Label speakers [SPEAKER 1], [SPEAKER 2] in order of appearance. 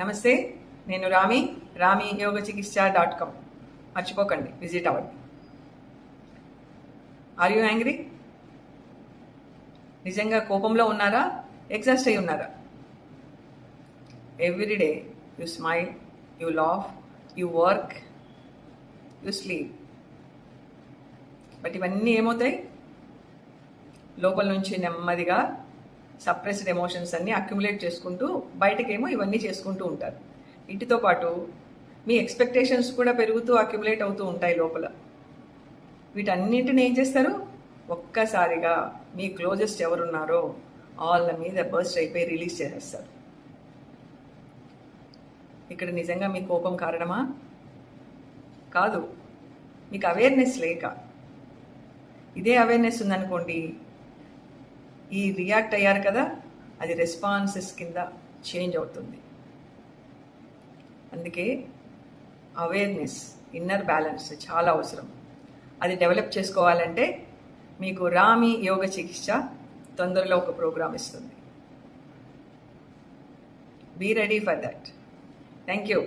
[SPEAKER 1] నమస్తే, నేను రామి యోగ చికిత్స.com. మర్చిపోకండి, విజిట్ అవ్వండి. Are you angry? నిజంగా కోపంలో ఉన్నారా? ఎగ్జాస్ట్ అయి ఉన్నారా? Every day you smile, you laugh, you work, you sleep. But ఇవన్నీ ఏమవుతాయి? లోపల నుంచి నెమ్మదిగా సప్రెస్డ్ ఎమోషన్స్ అన్నీ అక్యుములేట్ చేసుకుంటూ బయటకేమో ఇవన్నీ చేసుకుంటూ ఉంటారు. వీటితో పాటు మీ ఎక్స్పెక్టేషన్స్ కూడా పెరుగుతూ అక్యుములేట్ అవుతూ ఉంటాయి లోపల. వీటన్నింటిని ఏం చేస్తారు? ఒక్కసారిగా మీ క్లోజెస్ట్ ఎవరున్నారో వాళ్ళ మీద బర్స్ట్ అయిపోయి రిలీజ్ చేసేస్తారు. ఇక్కడ నిజంగా మీ కోపం కారణమా? కాదు, మీకు అవేర్నెస్ లేక. ఇదే అవేర్నెస్ ఉందనుకోండి, ఈ రియాక్ట్ అయ్యారు కదా, అది రెస్పాన్సెస్ కింద చేంజ్ అవుతుంది. అందుకే అవేర్నెస్, ఇన్నర్ బ్యాలెన్స్ చాలా అవసరం. అది డెవలప్ చేసుకోవాలంటే మీకు రామి యోగ చికిత్స తొందరలో ఒక ప్రోగ్రామ్ ఇస్తుంది. Be ready for that. Thank you.